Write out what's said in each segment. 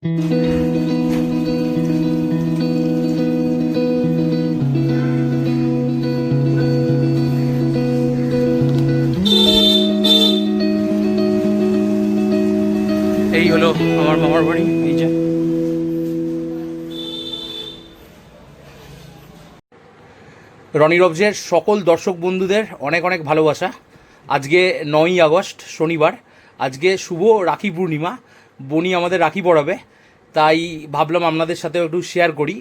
এই হলো আমার মামার বাড়ি। এই যে রনি রবসের সকল দর্শক বন্ধুদের অনেক অনেক ভালোবাসা। আজকে 9ই আগস্ট শনিবার, আজকে শুভ রাখি পূর্ণিমা। বনি আমাদের রাখি পরাবে, তাই ভাবলাম আপনাদের সাথে একটু শেয়ার করি।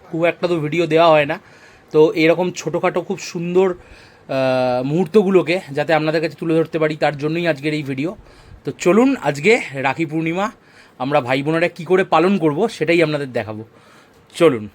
খুব একটা তো ভিডিও দেওয়া হয় না, তো এরকম ছোটোখাটো খুব সুন্দর মুহূর্তগুলোকে যাতে আপনাদের কাছে তুলে ধরতে পারি, তার জন্যই আজকের এই ভিডিও। তো চলুন, আজকে রাখি পূর্ণিমা আমরা ভাই বোনেরা কী করে পালন করব সেটাই আপনাদের দেখাবো। চলুন।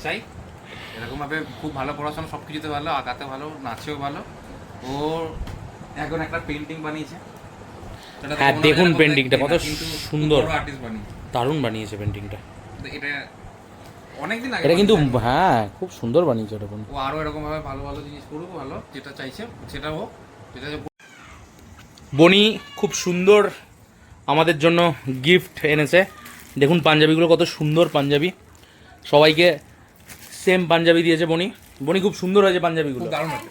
চাই এরকমভাবে খুব ভালো পড়াশোনা, সব কিছুতে ভালো, আঁকাতে ভালো, নাচেও ভালো। ও এখন একটা পেন্টিং বানিয়েছে। হ্যাঁ, দেখুন পেন্টিংটা কত সুন্দর, আর্টিস্ট বানিয়েছে, দারুণ বানিয়েছে পেন্টিংটা। এটা অনেকদিন আগে, এটা কিন্তু হ্যাঁ খুব সুন্দর বানিয়েছে। এটা ও আরো এরকম ভাবে ভালো ভালো জিনিস করুক, ভালো যেটা চাইছে সেটা হোক। যেটা বনি খুব সুন্দর আমাদের জন্য গিফট এনেছে। দেখুন পাঞ্জাবিগুলো কত সুন্দর পাঞ্জাবি, সবাইকে সেম পাঞ্জাবি দিয়েছে বনি। বনি খুব সুন্দর হয়েছে পাঞ্জাবিগুলো, দারুণ আছে।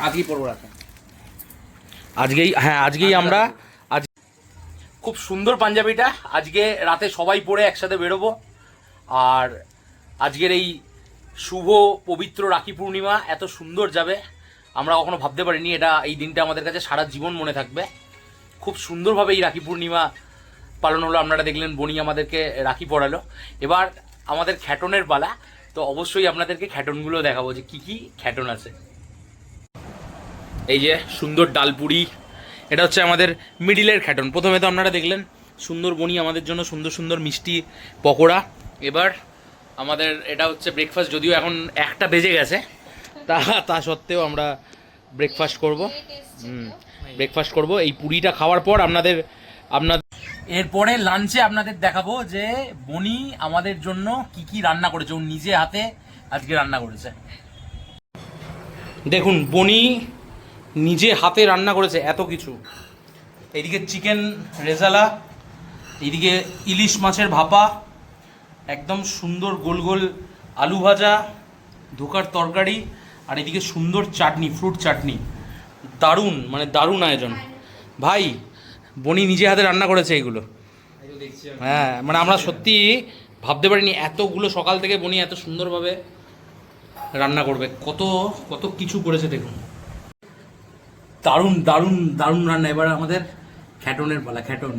আজকেই পড়বো রাখা, আজকেই আমরা আজ খুব সুন্দর পাঞ্জাবিটা আজকে রাতে সবাই পরে একসাথে বেরোবো। আর আজকের এই শুভ পবিত্র রাখি পূর্ণিমা এত সুন্দর যাবে আমরা কখনো ভাবতে পারিনি। এই দিনটা আমাদের কাছে সারা জীবন মনে থাকবে। খুব সুন্দরভাবে এই রাখি পূর্ণিমা পালন হলো। আপনারা দেখলেন বনি আমাদেরকে রাখি পরালো। এবার আমাদের খ্যাটনের পালা, তো অবশ্যই আপনাদেরকে খ্যাটনগুলো দেখাবো যে কী কী খ্যাটন আছে। এই যে সুন্দর ডালপুরি, এটা হচ্ছে আমাদের মিডিলের খ্যাটন। প্রথমে তো আপনারা দেখলেন সুন্দর বনি আমাদের জন্য সুন্দর সুন্দর মিষ্টি পকোড়া। এবার আমাদের এটা হচ্ছে ব্রেকফাস্ট, যদিও এখন 1টা বেজে গেছে, তা সত্ত্বেও আমরা ব্রেকফাস্ট করব। এই পুরিটা খাওয়ার পর আপনাদের এরপরে লাঞ্চে আপনাদের দেখাবো যে বনি আমাদের জন্য কি কি রান্না করেছে। ও নিজে হাতে আজকে রান্না করেছে। দেখুন বনি নিজে হাতে রান্না করেছে এত কিছু। এইদিকে চিকেন রেজালা, এইদিকে ইলিশ মাছের ভাপা, একদম সুন্দর গোল গোল আলু ভাজা, ধোকার তরকারি, আর এদিকে সুন্দর চাটনি, ফ্রুট চাটনি। দারুণ, মানে দারুণ আয়োজন ভাই। বনি নিজে হাতে রান্না করেছে এগুলো। হ্যাঁ, মানে আমরা সত্যি ভাবতে পারিনি এতগুলো সকাল থেকে বনি এত সুন্দরভাবে রান্না করবে। কত কত কিছু করেছে দেখুন। দারুণ দারুণ দারুণ রান্না। এবার আমাদের খ্যাটনের পালা, খ্যাটন।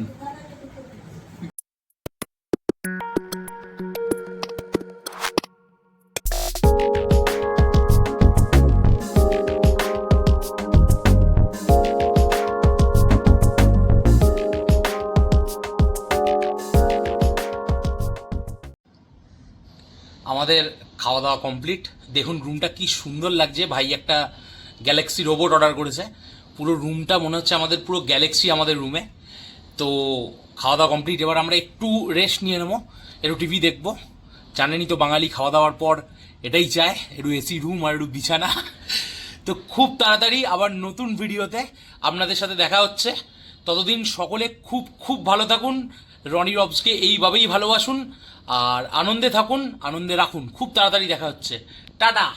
আমাদের খাওয়া দাওয়া কমপ্লিট। দেখুন রুমটা কি সুন্দর লাগছে। ভাই একটা গ্যালাক্সি রোবট অর্ডার করেছে। পুরো রুমটা মনে হচ্ছে আমাদের পুরো গ্যালাক্সি আমাদের রুমে। তো খাওয়া দাওয়া কমপ্লিট। এবার আমরা একটু রেস্ট নিয়ে নেবো, একটু টিভি দেখবো। জানেনই তো বাঙালি খাওয়া দাওয়ার পর এটাই চায়, একটু এসি রুম আর একটু বিছানা। তো খুব তাড়াতাড়ি আবার নতুন ভিডিওতে আপনাদের সাথে দেখা হচ্ছে। ততদিন সকলে খুব খুব ভালো থাকুন। রনি রবসকে এইভাবেই ভালোবাসুন আর আনন্দে থাকুন, আনন্দে রাখুন। খুব তাড়াতাড়ি দেখা হচ্ছে। টাটা।